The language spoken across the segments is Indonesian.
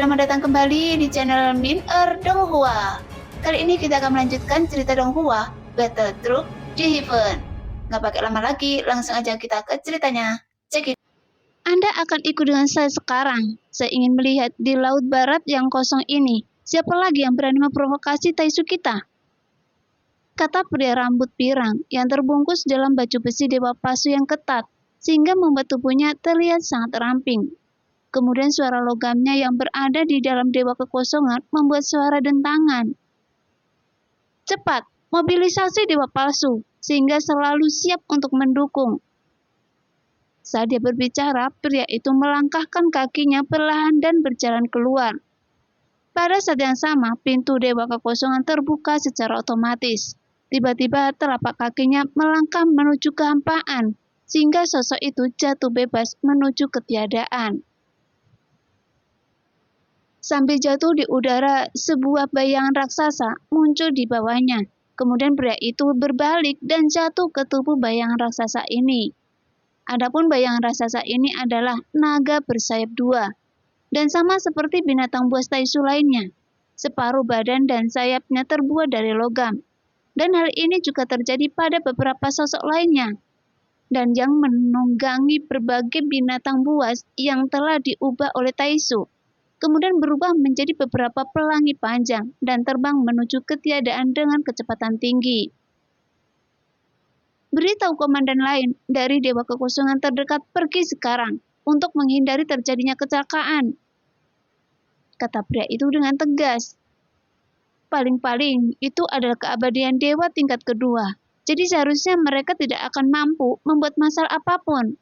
Selamat datang kembali di channel Min-er Donghua. Kali ini kita akan melanjutkan cerita Donghua, Battle Troop di Heaven. Nggak pakai lama lagi, langsung aja kita ke ceritanya. Check it. Anda akan ikut dengan saya sekarang. Saya ingin melihat di laut barat yang kosong ini, siapa lagi yang berani memprovokasi Taisu kita? Kata pria rambut pirang yang terbungkus dalam baju besi dewa palsu yang ketat, sehingga membuat tubuhnya terlihat sangat ramping. Kemudian suara logamnya yang berada di dalam dewa kekosongan membuat suara dentangan. Cepat, mobilisasi dewa palsu, sehingga selalu siap untuk mendukung. Saat dia berbicara, pria itu melangkahkan kakinya perlahan dan berjalan keluar. Pada saat yang sama, pintu dewa kekosongan terbuka secara otomatis. Tiba-tiba telapak kakinya melangkah menuju kehampaan, sehingga sosok itu jatuh bebas menuju ketiadaan. Sambil jatuh di udara, sebuah bayangan raksasa muncul di bawahnya. Kemudian pria itu berbalik dan jatuh ke tubuh bayangan raksasa ini. Adapun bayangan raksasa ini adalah naga bersayap dua. Dan sama seperti binatang buas Taisu lainnya, separuh badan dan sayapnya terbuat dari logam. Dan hal ini juga terjadi pada beberapa sosok lainnya. Dan yang menunggangi berbagai binatang buas yang telah diubah oleh Taisu. Kemudian berubah menjadi beberapa pelangi panjang dan terbang menuju ketiadaan dengan kecepatan tinggi. Beritahu komandan lain dari Dewa Kekosongan terdekat pergi sekarang untuk menghindari terjadinya kecelakaan, kata pria itu dengan tegas. Paling-paling itu adalah keabadian dewa tingkat kedua, jadi seharusnya mereka tidak akan mampu membuat masalah apapun.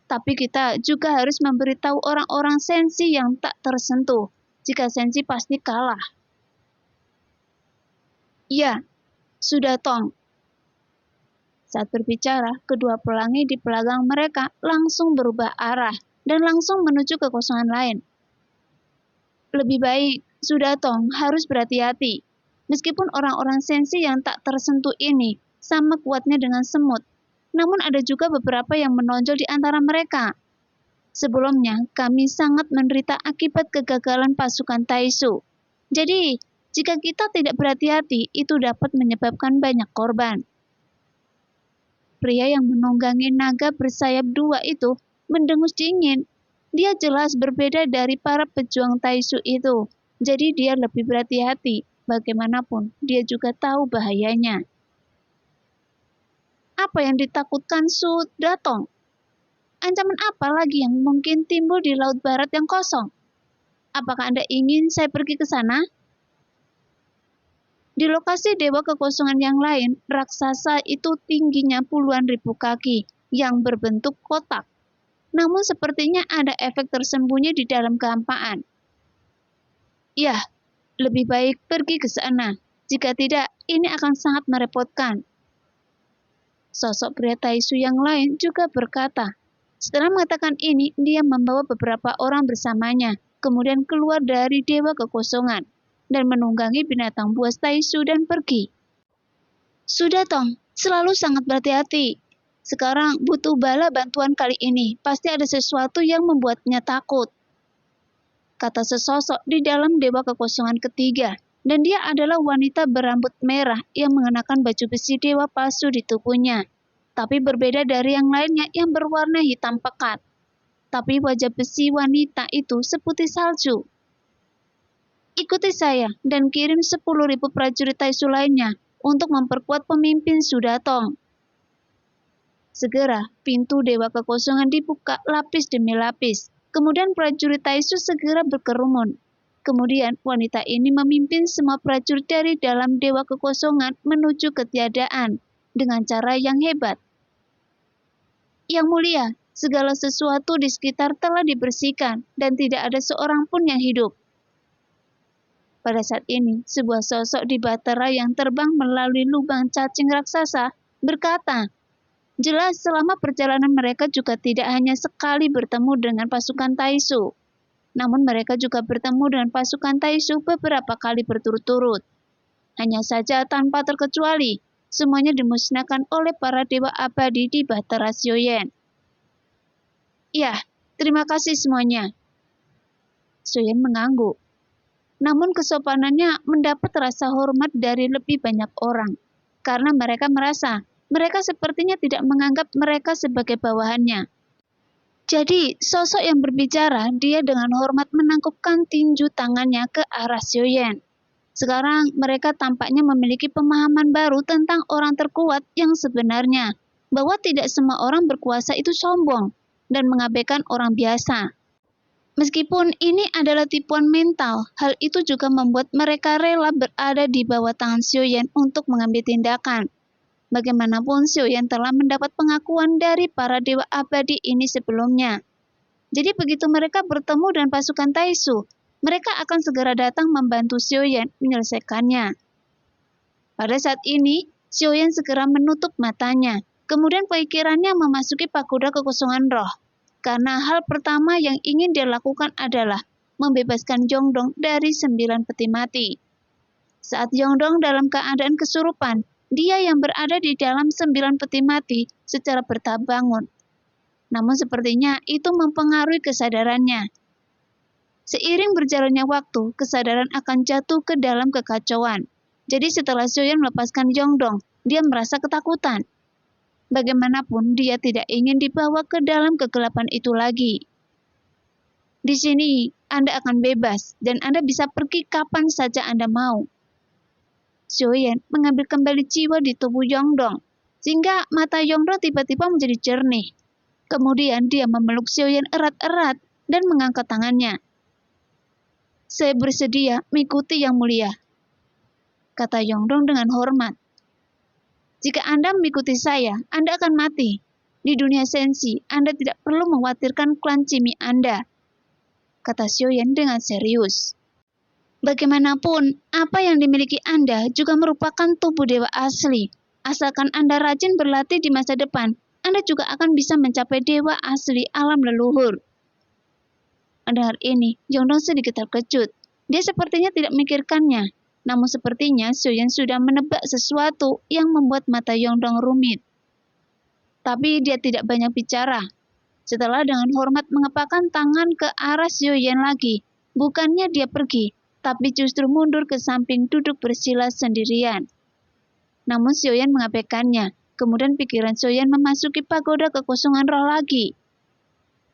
Tapi kita juga harus memberitahu orang-orang sensi yang tak tersentuh, jika sensi pasti kalah. Ya, sudah Tong. Saat berbicara, kedua pelangi di belakang mereka langsung berubah arah dan langsung menuju ke kosongan lain. Lebih baik, sudah Tong harus berhati-hati. Meskipun orang-orang sensi yang tak tersentuh ini sama kuatnya dengan semut, namun ada juga beberapa yang menonjol di antara mereka. Sebelumnya, kami sangat menderita akibat kegagalan pasukan Taisu. Jadi, jika kita tidak berhati-hati, itu dapat menyebabkan banyak korban. Pria yang menunggangi naga bersayap dua itu mendengus dingin. Dia jelas berbeda dari para pejuang Taisu itu. Jadi dia lebih berhati-hati. Bagaimanapun, dia juga tahu bahayanya. Apa yang ditakutkan Su Datong? Ancaman apa lagi yang mungkin timbul di laut barat yang kosong? Apakah Anda ingin saya pergi ke sana? Di lokasi dewa kekosongan yang lain, raksasa itu tingginya puluhan ribu kaki yang berbentuk kotak. Namun sepertinya ada efek tersembunyi di dalam kehampaan. Ya, lebih baik pergi ke sana. Jika tidak, ini akan sangat merepotkan. Sosok pria Taisu yang lain juga berkata. Setelah mengatakan ini, dia membawa beberapa orang bersamanya, kemudian keluar dari dewa kekosongan, dan menunggangi binatang buas Taisu dan pergi. Sudah Tong, selalu sangat berhati-hati. Sekarang butuh bala bantuan kali ini, pasti ada sesuatu yang membuatnya takut, kata sesosok di dalam dewa kekosongan ketiga, dan dia adalah wanita berambut merah yang mengenakan baju besi dewa palsu di tubuhnya. Tapi berbeda dari yang lainnya yang berwarna hitam pekat. Tapi wajah besi wanita itu seputih salju. Ikuti saya dan kirim 10.000 prajurit Taisu lainnya untuk memperkuat pemimpin Sudatong. Segera, pintu dewa kekosongan dibuka lapis demi lapis. Kemudian prajurit Taisu segera berkerumun. Kemudian wanita ini memimpin semua prajurit dari dalam dewa kekosongan menuju ketiadaan dengan cara yang hebat. Yang mulia, segala sesuatu di sekitar telah dibersihkan dan tidak ada seorang pun yang hidup. Pada saat ini, sebuah sosok di Batara yang terbang melalui lubang cacing raksasa berkata, jelas selama perjalanan mereka juga tidak hanya sekali bertemu dengan pasukan Taisu, namun mereka juga bertemu dengan pasukan Taisu beberapa kali berturut-turut. Hanya saja tanpa terkecuali, semuanya dimusnahkan oleh para dewa abadi di Batara Sioyen. Ya, terima kasih semuanya. Sioyen mengangguk. namun kesopanannya mendapat rasa hormat dari lebih banyak orang, karena mereka merasa mereka sepertinya tidak menganggap mereka sebagai bawahannya. Jadi, sosok yang berbicara, dia dengan hormat menangkupkan tinju tangannya ke arah Xiaoyan. Sekarang mereka tampaknya memiliki pemahaman baru tentang orang terkuat yang sebenarnya, bahwa tidak semua orang berkuasa itu sombong dan mengabaikan orang biasa. Meskipun ini adalah tipuan mental, hal itu juga membuat mereka rela berada di bawah tangan Xiaoyan untuk mengambil tindakan. Bagaimanapun Xiaoyan telah mendapat pengakuan dari para dewa abadi ini sebelumnya. Jadi begitu mereka bertemu dengan pasukan Taisu, mereka akan segera datang membantu Xiaoyan menyelesaikannya. Pada saat ini, Xiaoyan segera menutup matanya. Kemudian pikirannya memasuki pagoda kekosongan roh. Karena hal pertama yang ingin dia lakukan adalah membebaskan Yongdong dari 9 peti mati. Saat Yongdong dalam keadaan kesurupan, dia yang berada di dalam 9 peti mati secara bertahap bangun. Namun sepertinya itu mempengaruhi kesadarannya. Seiring berjalannya waktu, kesadaran akan jatuh ke dalam kekacauan. Jadi setelah Xiaoyan melepaskan Yongdong, dia merasa ketakutan. Bagaimanapun dia tidak ingin dibawa ke dalam kegelapan itu lagi. Di sini, Anda akan bebas dan Anda bisa pergi kapan saja Anda mau. Xiaoyan mengambil kembali jiwa di tubuh Yongdong, sehingga mata Yongdong tiba-tiba menjadi jernih. Kemudian dia memeluk Xiaoyan erat-erat dan mengangkat tangannya. "Saya bersedia mengikuti Yang Mulia," kata Yongdong dengan hormat. "Jika Anda mengikuti saya, Anda akan mati. Di dunia sensi, Anda tidak perlu mengkhawatirkan klan Cimi Anda," kata Xiaoyan dengan serius. "Bagaimanapun, apa yang dimiliki Anda juga merupakan tubuh dewa asli. Asalkan Anda rajin berlatih di masa depan, Anda juga akan bisa mencapai dewa asli alam leluhur." Mendengar ini, Yongdong sedikit terkejut. Dia sepertinya tidak memikirkannya. Namun sepertinya Xiaoyan sudah menebak sesuatu yang membuat mata Yongdong rumit. Tapi dia tidak banyak bicara. Setelah dengan hormat mengepakkan tangan ke arah Xiaoyan lagi, bukannya dia pergi, tapi justru mundur ke samping duduk bersila sendirian. Namun Xiaoyan mengabaikannya. Kemudian pikiran Xiaoyan memasuki pagoda kekosongan roh lagi.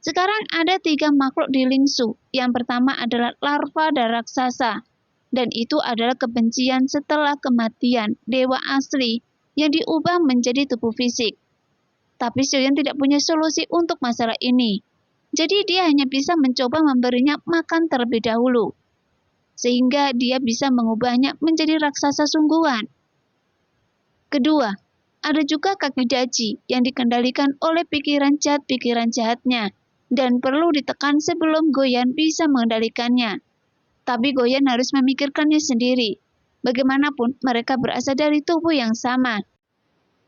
Sekarang ada 3 makhluk di Lingsu. Yang pertama adalah larva dan raksasa. Dan itu adalah kebencian setelah kematian dewa asli yang diubah menjadi tubuh fisik. Tapi Xiaoyan tidak punya solusi untuk masalah ini. Jadi dia hanya bisa mencoba memberinya makan terlebih dahulu. Sehingga dia bisa mengubahnya menjadi raksasa sungguhan. Kedua, ada juga kaki daji yang dikendalikan oleh pikiran jahatnya. Dan perlu ditekan sebelum Goyan bisa mengendalikannya. Tapi Goyan harus memikirkannya sendiri. Bagaimanapun mereka berasal dari tubuh yang sama.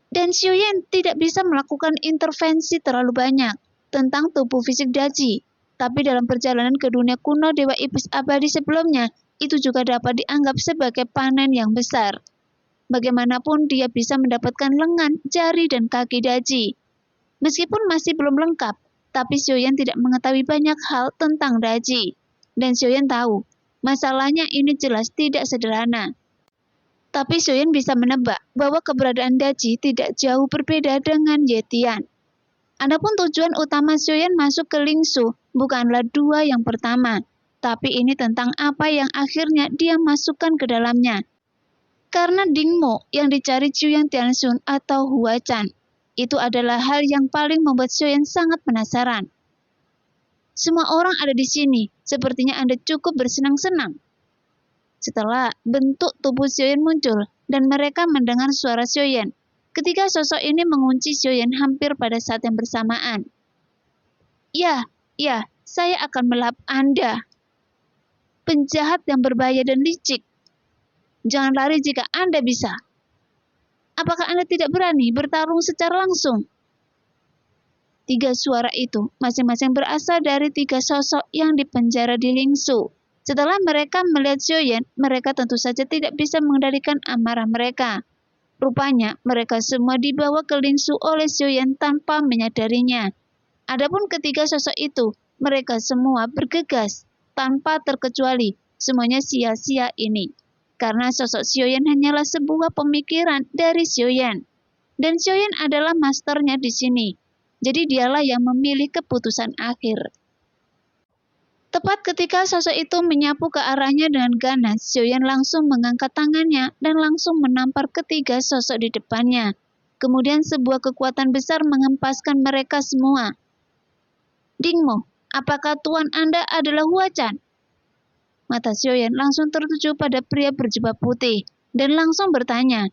Dan Xiaoyan tidak bisa melakukan intervensi terlalu banyak tentang tubuh fisik daji. Tapi dalam perjalanan ke dunia kuno Dewa Iblis Abadi sebelumnya, itu juga dapat dianggap sebagai panen yang besar. Bagaimanapun dia bisa mendapatkan lengan, jari, dan kaki daji. Meskipun masih belum lengkap, tapi Xiaoyan tidak mengetahui banyak hal tentang daji. Dan Xiaoyan tahu, masalahnya ini jelas tidak sederhana. Tapi Xiaoyan bisa menebak bahwa keberadaan daji tidak jauh berbeda dengan Yetian. Adapun tujuan utama Xiaoyan masuk ke Lingsu bukanlah 2 yang pertama, tapi ini tentang apa yang akhirnya dia masukkan ke dalamnya. Karena Dingmo yang dicari Xiaoyan Tianxun atau Hua Chan. Itu adalah hal yang paling membuat Xiaoyan sangat penasaran. "Semua orang ada di sini, sepertinya Anda cukup bersenang-senang." Setelah bentuk tubuh Xiaoyan muncul dan mereka mendengar suara Xiaoyan, ketiga sosok ini mengunci Xiaoyan hampir pada saat yang bersamaan. Ya, saya akan melahap Anda. Penjahat yang berbahaya dan licik. Jangan lari jika Anda bisa. Apakah Anda tidak berani bertarung secara langsung?" 3 suara itu masing-masing berasal dari 3 sosok yang dipenjara di Lingsu. Setelah mereka melihat Xiaoyan, mereka tentu saja tidak bisa mengendalikan amarah mereka. Rupanya mereka semua dibawa ke Lingsu oleh Xiaoyan tanpa menyadarinya. Adapun ketiga sosok itu, mereka semua bergegas tanpa terkecuali. semuanya sia-sia ini. Karena sosok Xiaoyan hanyalah sebuah pemikiran dari Xiaoyan. Dan Xiaoyan adalah masternya di sini. Jadi dialah yang memilih keputusan akhir. Tepat ketika sosok itu menyapu ke arahnya dengan ganas, Xiaoyan langsung mengangkat tangannya dan langsung menampar ketiga sosok di depannya. Kemudian sebuah kekuatan besar menghempaskan mereka semua. Dingmo, apakah tuan Anda adalah Huacan? Mata Xiaoyan langsung tertuju pada pria berjubah putih dan langsung bertanya.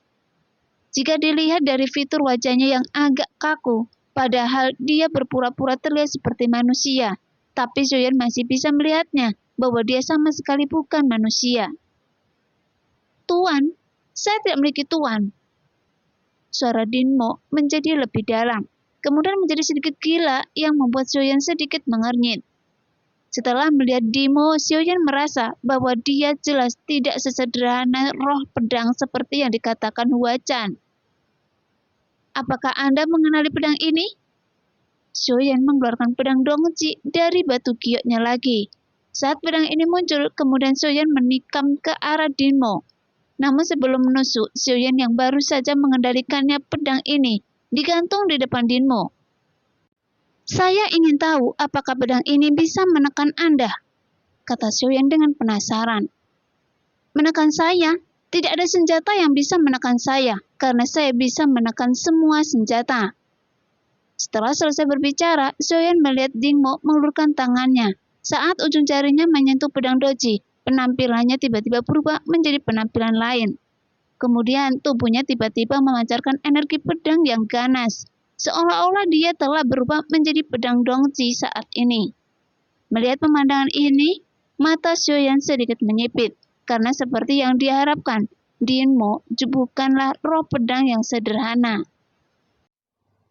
Jika dilihat dari fitur wajahnya yang agak kaku, padahal dia berpura-pura terlihat seperti manusia, tapi Xiaoyan masih bisa melihatnya bahwa dia sama sekali bukan manusia. Tuan, saya tidak memiliki tuan. Suara Dinmo menjadi lebih dalam, kemudian menjadi sedikit gila yang membuat Xiaoyan sedikit mengernyit. Setelah melihat Dimo, Xiaoyan merasa bahwa dia jelas tidak sesederhana roh pedang seperti yang dikatakan Huacan. Apakah Anda mengenali pedang ini? Xiaoyan mengeluarkan pedang Dongji dari batu gioknya lagi. Saat pedang ini muncul, kemudian Xiaoyan menikam ke arah Dinmo. Namun sebelum menusuk, Xiaoyan yang baru saja mengendalikannya pedang ini digantung di depan Dinmo. Saya ingin tahu apakah pedang ini bisa menekan Anda, kata Xiaoyan dengan penasaran. Menekan saya? Tidak ada senjata yang bisa menekan saya, karena saya bisa menekan semua senjata. Setelah selesai berbicara, Xiaoyan melihat Dingmo mengulurkan tangannya. Saat ujung jarinya menyentuh pedang doji, penampilannya tiba-tiba berubah menjadi penampilan lain. Kemudian tubuhnya tiba-tiba memancarkan energi pedang yang ganas, seolah-olah dia telah berubah menjadi pedang dongji saat ini. Melihat pemandangan ini, mata Xiaoyan sedikit menyipit, karena seperti yang diharapkan, Dinmo bukanlah roh pedang yang sederhana.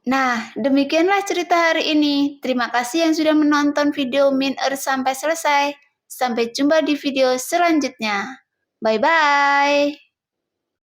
Nah, demikianlah cerita hari ini. Terima kasih yang sudah menonton video Min Earth sampai selesai. Sampai jumpa di video selanjutnya. Bye-bye.